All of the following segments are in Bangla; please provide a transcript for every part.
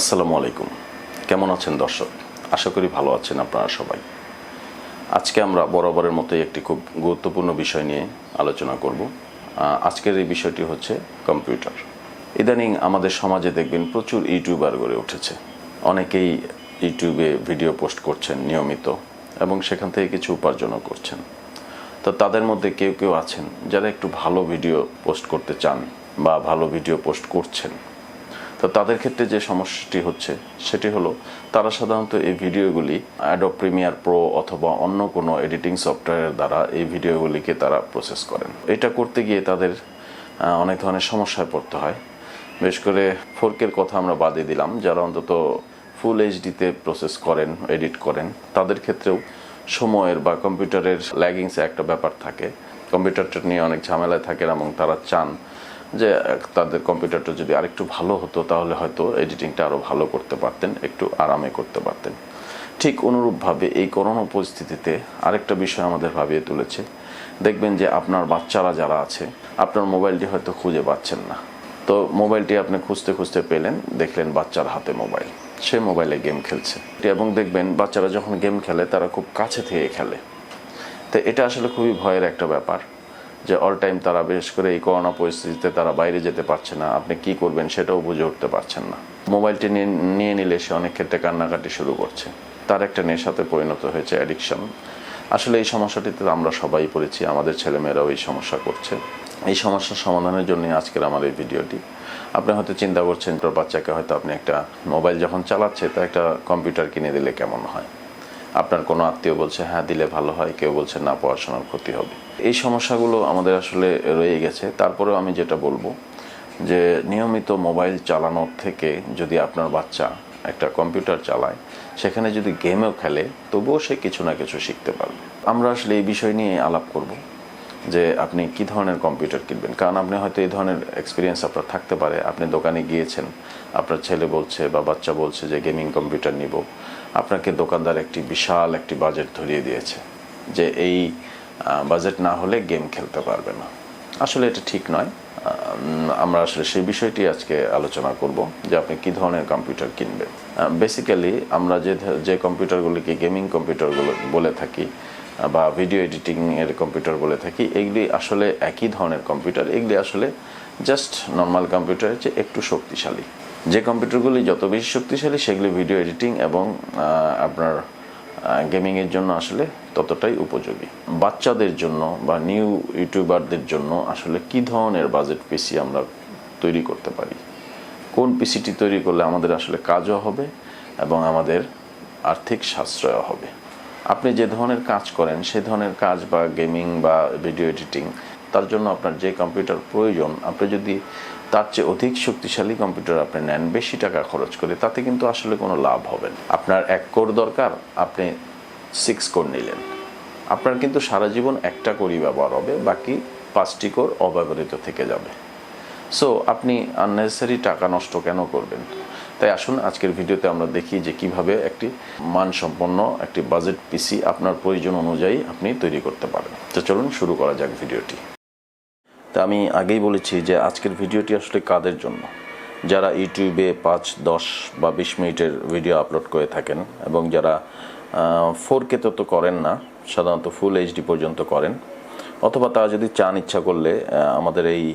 আসসালামু আলাইকুম। কেমন আছেন দর্শক? আশা করি ভালো আছেন আপনারা সবাই। আজকে আমরা বরাবরের মতোই একটি খুব গুরুত্বপূর্ণ বিষয় নিয়ে আলোচনা করব। আজকের এই বিষয়টি হচ্ছে কম্পিউটার। ইদানিং আমাদের সমাজে দেখবেন প্রচুর ইউটিউবার গড়ে উঠেছে। অনেকেই ইউটিউবে ভিডিও পোস্ট করছেন নিয়মিত এবং সেখান থেকে কিছু উপার্জনও করছেন। তো তাদের মধ্যে কেউ কেউ আছেন যারা একটু ভালো ভিডিও পোস্ট করতে চান বা ভালো ভিডিও পোস্ট করছেন। তো তাদের ক্ষেত্রে যে সমস্যাটি হচ্ছে সেটি হলো তারা সাধারণত এই ভিডিওগুলি অ্যাডোব প্রিমিয়ার প্রো অথবা অন্য কোনো এডিটিং সফটওয়্যারের দ্বারা এই ভিডিওগুলিকে তারা প্রসেস করেন। এটা করতে গিয়ে তাদের অনেক ধরনের সমস্যায় পড়তে হয়। বিশেষ করে 4K কথা আমরা বাদে দিলাম, যারা অন্তত ফুল এইচডিতে প্রসেস করেন, এডিট করেন, তাদের ক্ষেত্রেও সময়ের বা কম্পিউটারের ল্যাগিংসে একটা ব্যাপার থাকে। কম্পিউটারটা নিয়ে অনেক ঝামেলায় থাকেন এবং তারা চান যে তাদের কম্পিউটারটা যদি আরেকটু ভালো হতো তাহলে হয়তো এডিটিংটা আরও ভালো করতে পারতেন, একটু আরামে করতে পারতেন। ঠিক অনুরূপভাবে এই করোনা পরিস্থিতিতে আরেকটা বিষয় আমাদের ভাবিয়ে তুলেছে। দেখবেন যে আপনার বাচ্চারা যারা আছে, আপনার মোবাইলটি হয়তো খুঁজে পাচ্ছেন না। তো মোবাইলটি আপনি খুঁজতে খুঁজতে পেলেন, দেখলেন বাচ্চার হাতে মোবাইল, সে মোবাইলে গেম খেলছে। এবং দেখবেন বাচ্চারা যখন গেম খেলে তারা খুব কাছে থেকে খেলে। তো এটা আসলে খুবই ভয়ের একটা ব্যাপার যে অল টাইম তারা, বিশেষ করে এই করোনা পরিস্থিতিতে তারা বাইরে যেতে পারছে না, আপনি কি করবেন সেটাও বুঝে উঠতে পারছেন না। মোবাইলটি নিয়ে নিলে সে অনেক ক্ষেত্রে কান্নাকাটি শুরু করছে, তার একটা নেশাতে পরিণত হয়েছে, অ্যাডিকশন। আসলে এই সমস্যাটিতে আমরা সবাই পড়েছি, আমাদের ছেলেমেয়েরাও এই সমস্যা করছে। এই সমস্যার সমাধানের জন্য আজকের আমার এই ভিডিওটি। আপনি হয়তো চিন্তা করছেন তোর বাচ্চাকে হয়তো আপনি একটা মোবাইল যখন চালাচ্ছে তা একটা কম্পিউটার কিনে দিলে কেমন হয়। আপনার কোনো আত্মীয় বলছে হ্যাঁ দিলে ভালো হয়, কেউ বলছে না পড়াশোনার ক্ষতি হবে। এই সমস্যাগুলো আমাদের আসলে রয়ে গেছে। তারপরেও আমি যেটা বলবো যে নিয়মিত মোবাইল চালানোর থেকে যদি আপনার বাচ্চা একটা কম্পিউটার চালায়, সেখানে যদি গেমও খেলে, তবুও সে কিছু না কিছু শিখতে পারবে। আমরা আসলে এই বিষয় নিয়ে আলাপ করব যে আপনি কি ধরনের কম্পিউটার কিনবেন। কারণ আপনি হয়তো এই ধরনের এক্সপিরিয়েন্স আপনার থাকতে পারে, আপনি দোকানে গিয়েছেন, আপনার ছেলে বলছে বা বাচ্চা বলছে যে গেমিং কম্পিউটার নিব, আপনাকে দোকানদার একটি বিশাল একটি বাজেট ধরিয়ে দিয়েছে যে এই বাজেট না হলে গেম খেলতে পারবে না। আসলে এটা ঠিক নয়। আমরা আসলে সেই বিষয়টি আজকে আলোচনা করব যে আপনি কি ধরনের কম্পিউটার কিনবেন। বেসিক্যালি আমরা যে কম্পিউটারগুলিকে গেমিং কম্পিউটারগুলো বলে থাকি বা ভিডিও এডিটিংয়ের কম্পিউটার বলে থাকি, এগুলি আসলে একই ধরনের কম্পিউটার। এগুলি আসলে জাস্ট নর্মাল কম্পিউটারের চেয়ে একটু শক্তিশালী। যে কম্পিউটারগুলি যত বেশি শক্তিশালী সেগুলি ভিডিও এডিটিং এবং আপনার গেমিংয়ের জন্য আসলে ততটাই উপযোগী। বাচ্চাদের জন্য বা নিউ ইউটিউবারদের জন্য আসলে কি ধরনের বাজেট পিসি আমরা তৈরি করতে পারি, কোন পিসিটি তৈরি করলে আমাদের আসলে কাজও হবে এবং আমাদের আর্থিক সাশ্রয় হবে। আপনি যে ধরনের কাজ করেন সে ধরনের কাজ বা গেমিং বা ভিডিও এডিটিং, তার জন্য আপনার যে কম্পিউটার প্রয়োজন, আপনি যদি তার চেয়ে অধিক শক্তিশালী কম্পিউটার আপনি নেন বেশি টাকা খরচ করে, তাতে কিন্তু আসলে কোনো লাভ হবে না। আপনার 1 কোর দরকার, আপনি 6 কোর নিলেন, আপনার কিন্তু সারা জীবন একটা কোরই ব্যবহার হবে, বাকি 5টি কোর অব্যবহৃত থেকে যাবে। সো আপনি আননেসেসারি টাকা নষ্ট কেন করবেন? তাই আসুন আজকের ভিডিওতে আমরা দেখি যে কিভাবে একটি মানসম্পন্ন একটি বাজেট পিসি আপনার প্রয়োজন অনুযায়ী আপনি তৈরি করতে পারেন। তো চলুন শুরু করা যাক ভিডিওটি। তা আমি আগেই বলেছি যে আজকের ভিডিওটি আসলে কাদের জন্য, যারা ইউটিউবে 5, 10 বা 20 মিনিটের ভিডিও আপলোড করে থাকেন এবং যারা 4K তো করেন না, সাধারণত ফুল এইচডি পর্যন্ত করেন, অথবা তারা যদি চান ইচ্ছা করলে আমাদের এই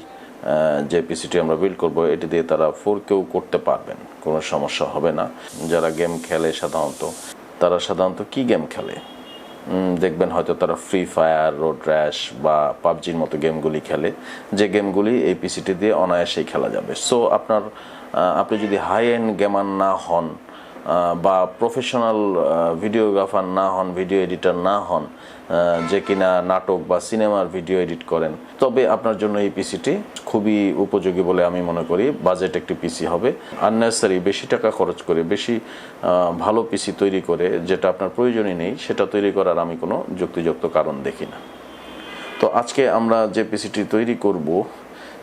যে পিসিটি আমরা বিল্ড করব এটি দিয়ে তারা 4Kও করতে পারবেন, কোনো সমস্যা হবে না। যারা গেম খেলে তারা সাধারণত কি গেম খেলে দেখবেন হয়তো তারা ফ্রি ফায়ার, রোড র্যাশ বা পাবজির মতো গেমগুলি খেলে, যে গেমগুলি এই পিসিটি দিয়ে অনায়াসেই খেলা যাবে। সো আপনি যদি হাই এন্ড গেমার না হন বা প্রফেশনাল ভিডিওগ্রাফার না হন, ভিডিও এডিটর না হন, যে কিনা নাটক বা সিনেমার ভিডিও এডিট করেন, তবে আপনার জন্য এই পিসিটি খুবই উপযোগী বলে আমি মনে করি। বাজেট একটি পিসি হবে। আননেসেসারি বেশি টাকা খরচ করে বেশি ভালো পিসি তৈরি করে যেটা আপনার প্রয়োজনই নেই, সেটা তৈরি করার আমি কোনো যুক্তিযুক্ত কারণ দেখি না। তো আজকে আমরা যে পিসিটি তৈরি করব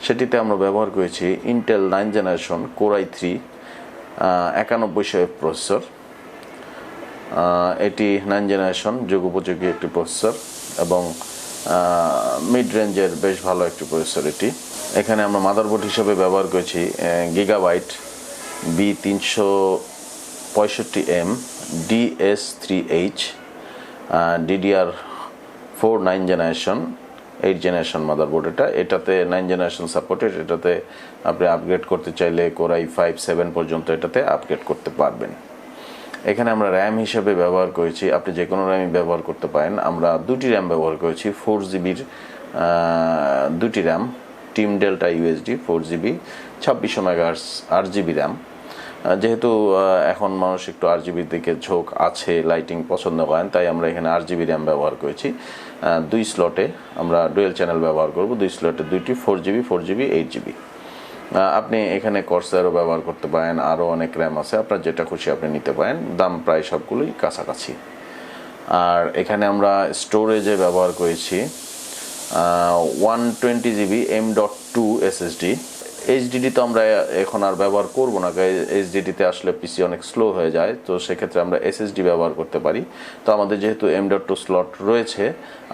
সেটিতে আমরা ব্যবহার করেছি Intel 9 generation core i3 9100F processor. এটি 9 জেনারেশন যুগোপযোগী একটি প্রসেসর এবং মিড রেঞ্জের বেশ ভালো একটি প্রসেসর এটি। এখানে আমরা মাদারবোর্ড হিসেবে ব্যবহার করেছি gigabyte B365M DS3H DDR4 9 generation 8 generation motherboard. এটাতে 9 জেনারেশন সাপোর্টেড। এটাতে আপনি আপগ্রেড করতে চাইলে Core i5-7 পর্যন্ত এটাতে আপগ্রেড করতে পারবেন। এখানে আমরা র্যাম হিসেবে ব্যবহার করেছি, আপনি যে কোনো র্যামই ব্যবহার করতে পারেন। আমরা দুটি র্যাম ব্যবহার করেছি, 4GB দুটি RAM, team delta USD 4GB 2600 megahertz 8GB RAM. যেহেতু এখন মানুষ একটু 8GBর দিকে ঝোঁক আছে, লাইটিং পছন্দ করেন, তাই আমরা এখানে 8GB র্যাম ব্যবহার করেছি। 2 স্লটে আমরা ডুয়েল চ্যানেল ব্যবহার করব, 2 স্লটে দুইটি 4GB 8GB। আপনি এখানে কর্সারও ব্যবহার করতে পারেন, আরও অনেক র্যাম আছে, আপনার যেটা খুশি আপনি নিতে পারেন। দাম প্রায় সবগুলোই কাছাকাছি। আর এখানে আমরা স্টোরেজে ব্যবহার করেছি 120GB M.2 SSD। এইচডিডি তো আমরা এখন আর ব্যবহার করব না, এইচডিডিতে আসলে পিসি অনেক স্লো হয়ে যায়, তো সেক্ষেত্রে আমরা এসএসডি ব্যবহার করতে পারি। তো আমাদের যেহেতু M.2 স্লট রয়েছে,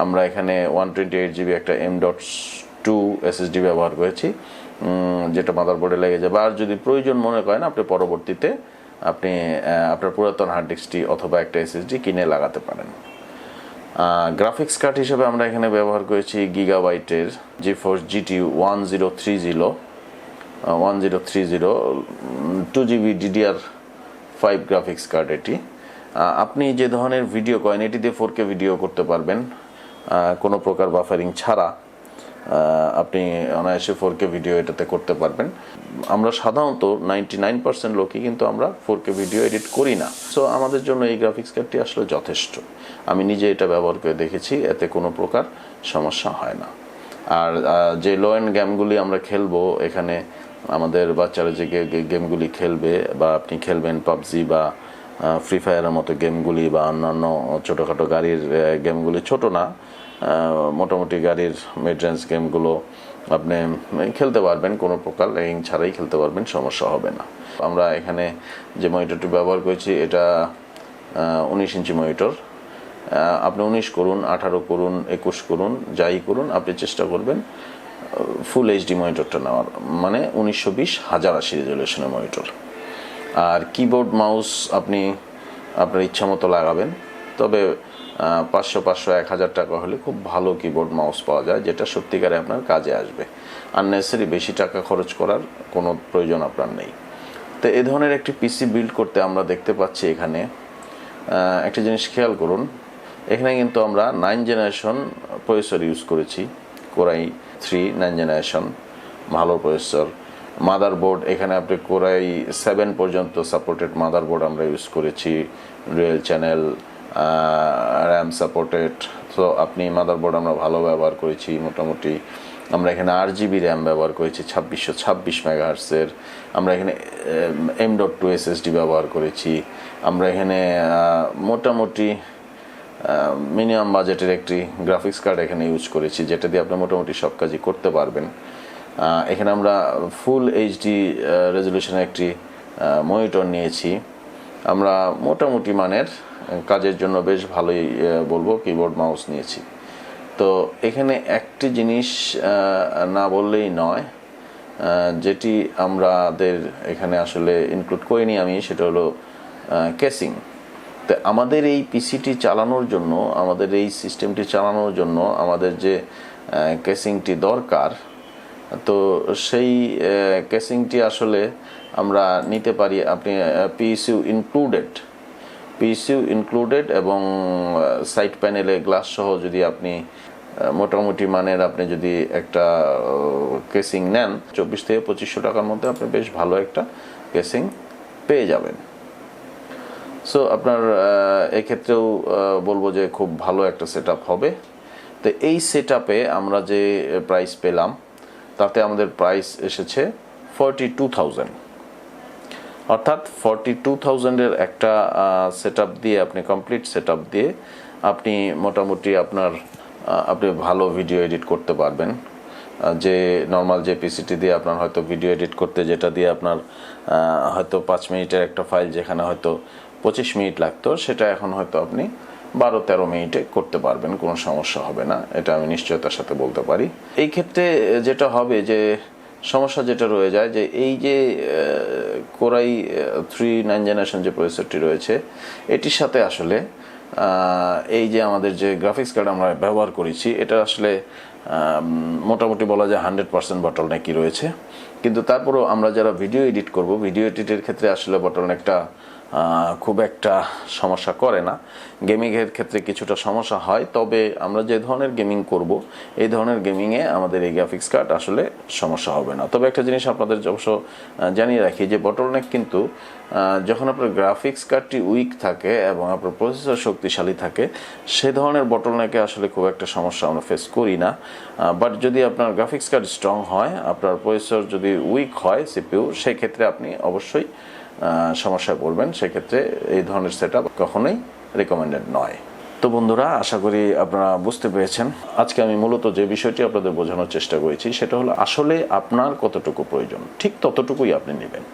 আমরা এখানে 128GB একটা M.2 SSD ব্যবহার করেছি, যেটা মাদারবোর্ডে লেগে যাবে। আর যদি প্রয়োজন মনে করেন, আপনি পরবর্তীতে আপনি আপনার পুরাতন হার্ড ডিস্কটি অথবা একটা এসএসডি কিনে লাগাতে পারেন। গ্রাফিক্স কার্ড হিসেবে আমরা এখানে ব্যবহার করেছি গিগাবাইটের GeForce GT 1030 2GB DDR5 graphics card. এটি আপনি যে ধরনের ভিডিও করেন, এটি দিয়ে 4K ভিডিও করতে পারবেন কোনো প্রকার বাফারিং ছাড়া। আপনি অনায়াসে 4K ভিডিও এটাতে করতে পারবেন। আমরা সাধারণত 99% লোকই কিন্তু আমরা 4K ভিডিও এডিট করি না, সো আমাদের জন্য এই গ্রাফিক্স কার্ডটি আসলে যথেষ্ট। আমি নিজে এটা ব্যবহার করে দেখেছি, এতে কোনো প্রকার সমস্যা হয় না। আর যে লো এন্ড গেমগুলি আমরা খেলবো, এখানে আমাদের বাচ্চারা যে গেমগুলি খেলবে বা আপনি খেলবেন পাবজি বা ফ্রি ফায়ারের মতো গেমগুলি বা অন্যান্য ছোটোখাটো গাড়ির গেমগুলি, ছোট না, মোটামুটি গাড়ির মিড রেঞ্জ গেমগুলো আপনি খেলতে পারবেন, কোনো প্রকার ল্যাগিং ছাড়াই খেলতে পারবেন, সমস্যা হবে না। আমরা এখানে যে মনিটরটি ব্যবহার করেছি, এটা 19 ইঞ্চি মনিটর। আপনি 19 করুন, 18 করুন, 21 করুন, যাই করুন, আপনি চেষ্টা করবেন ফুল এইচডি মনিটরটা নেওয়ার, মানে 1920x1080 রেজলিউশনের মনিটর। আর কিবোর্ড মাউস আপনি আপনার ইচ্ছা মতো লাগাবেন, তবে 500-1000 টাকা হলে খুব ভালো কিবোর্ড মাউস পাওয়া যায়, যেটা সত্যিকারে আপনার কাজে আসবে। আননেসেসারি বেশি টাকা খরচ করার কোনো প্রয়োজন আপনার নেই। তো এই ধরনের একটি পিসি বিল্ড করতে আমরা দেখতে পাচ্ছি এখানে একটা জিনিস খেয়াল করুন, এখানে কিন্তু আমরা 9 জেনারেশন প্রসেসর ইউজ করেছি, Core i3 9 জেনারেশন, ভালো প্রসেসর। মাদারবোর্ড এখানে আপনি Core i7 পর্যন্ত সাপোর্টেড মাদারবোর্ড আমরা ইউজ করেছি, ডুয়েল চ্যানেল, র্যাম সাপোর্টেড। তো আপনি মাদারবোর্ড আমরা ভালো ব্যবহার করেছি মোটামুটি। আমরা এখানে 8GB র্যাম ব্যবহার করেছি 2626 মেগাহার্টজের। আমরা এখানে M.2 SSD ব্যবহার করেছি। আমরা এখানে মোটামুটি মিনিমাম বাজেটের একটি গ্রাফিক্স কার্ড এখানে ইউজ করেছি, যেটা দিয়ে আপনি মোটামুটি সব কাজই করতে পারবেন। এখানে আমরা ফুল এইচডি রেজলিউশনের একটি মনিটর নিয়েছি। আমরা মোটামুটি মানের কাজের জন্য বেশ ভালোই বলবো কিবোর্ড মাউস নিয়েছি। তো এখানে একটি জিনিস না বললেই নয়, যেটি আমাদের এখানে আসলে ইনক্লুড করিনি আমি, সেটা হলো কেসিং। তো আমাদের এই পিসিটি চালানোর জন্য, আমাদের এই সিস্টেমটি চালানোর জন্য আমাদের যে কেসিংটি দরকার, তো সেই কেসিংটি আসলে আমরা নিতে পারি। আপনি পিএসইউ ইনক্লুডেড এবং সাইড প্যানেলে গ্লাস সহ যদি আপনি মোটামুটি মানের আপনি যদি একটা কেসিং নেন, 2400 থেকে 2500 টাকার মধ্যে আপনি বেশ ভালো একটা কেসিং পেয়ে যাবেন। সো আপনার এক্ষেত্রেও বলবো যে খুব ভালো একটা সেট হবে। তো এই সেট আমরা যে প্রাইস পেলাম, তাতে আমাদের প্রাইস এসেছে 42,000, অর্থাৎ 42,000-এর একটা সেট দিয়ে আপনি কমপ্লিট সেট দিয়ে আপনি মোটামুটি আপনি ভালো ভিডিও এডিট করতে পারবেন। যে নর্মাল যে পিসিটি দিয়ে আপনার হয়তো ভিডিও এডিট করতে, যেটা দিয়ে আপনার হয়তো 5 মিনিটের একটা ফাইল যেখানে হয়তো 25 মিনিট লাগতো, সেটা এখন হয়তো আপনি 12-13 মিনিটে করতে পারবেন, কোনো সমস্যা হবে না, এটা আমি নিশ্চয়তার সাথে বলতে পারি। এই ক্ষেত্রে যেটা হবে যে সমস্যা যেটা রয়ে যায় যে এই যে কোরাই 3 9 জেনারেশন যে প্রসেসরটি রয়েছে এটির সাথে আসলে এই যে আমাদের যে গ্রাফিক্স কার্ড আমরা ব্যবহার করেছি এটা আসলে মোটামুটি বলা যায় 100% বটলনেকই রয়েছে। কিন্তু তারপরেও আমরা যারা ভিডিও এডিট করব, ভিডিও এডিটের ক্ষেত্রে আসলে বটলনেকটা খুব একটা সমস্যা করে না। গেমিংয়ের ক্ষেত্রে কিছুটা সমস্যা হয়, তবে আমরা যে ধরনের গেমিং করব এই ধরনের গেমিংয়ে আমাদের এই গ্রাফিক্স কার্ড আসলে সমস্যা হবে না। তবে একটা জিনিস আপনাদের অবশ্য জানিয়ে রাখি যে বটলনেক কিন্তু যখন আপনার গ্রাফিক্স কার্ডটি উইক থাকে এবং আপনার প্রসেসর শক্তিশালী থাকে সে ধরনের বটলনেকে আসলে খুব একটা সমস্যা আমরা ফেস করি না। বাট যদি আপনার গ্রাফিক্স কার্ড স্ট্রং হয়, আপনার প্রসেসর যদি উইক হয় সিপিইউ, সেই ক্ষেত্রে আপনি অবশ্যই সমস্যায় পড়বেন। সেক্ষেত্রে এই ধরনের সেটআপ কখনোই রেকমেন্ডেড নয়। তো বন্ধুরা, আশা করি আপনারা বুঝতে পেরেছেন। আজকে আমি মূলত যে বিষয়টি আপনাদের বোঝানোর চেষ্টা করেছি সেটা হলো আসলে আপনার কতটুকু প্রয়োজন ঠিক ততটুকুই আপনি নেবেন।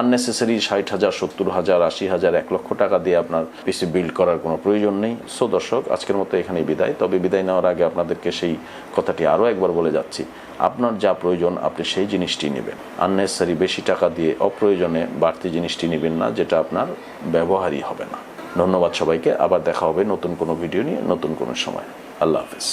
আননেসেসারি 60,000 70,000 80,000 1 লক্ষ টাকা দিয়ে আপনার পিসি বিল্ড করার কোনো প্রয়োজন নেই। সো দর্শক, আজকের মতো এখানেই বিদায়। তবে বিদায় নেওয়ার আগে আপনাদেরকে সেই কথাটি আরও একবার বলে যাচ্ছি, আপনার যা প্রয়োজন আপনি সেই জিনিসটি নেবেন। আননেসেসারি বেশি টাকা দিয়ে অপ্রয়োজনে বাড়তি জিনিসটি নেবেন না, যেটা আপনার ব্যবহারই হবে না। ধন্যবাদ সবাইকে। আবার দেখা হবে নতুন কোনো ভিডিও নিয়ে নতুন কোনো সময়। আল্লাহ হাফেজ।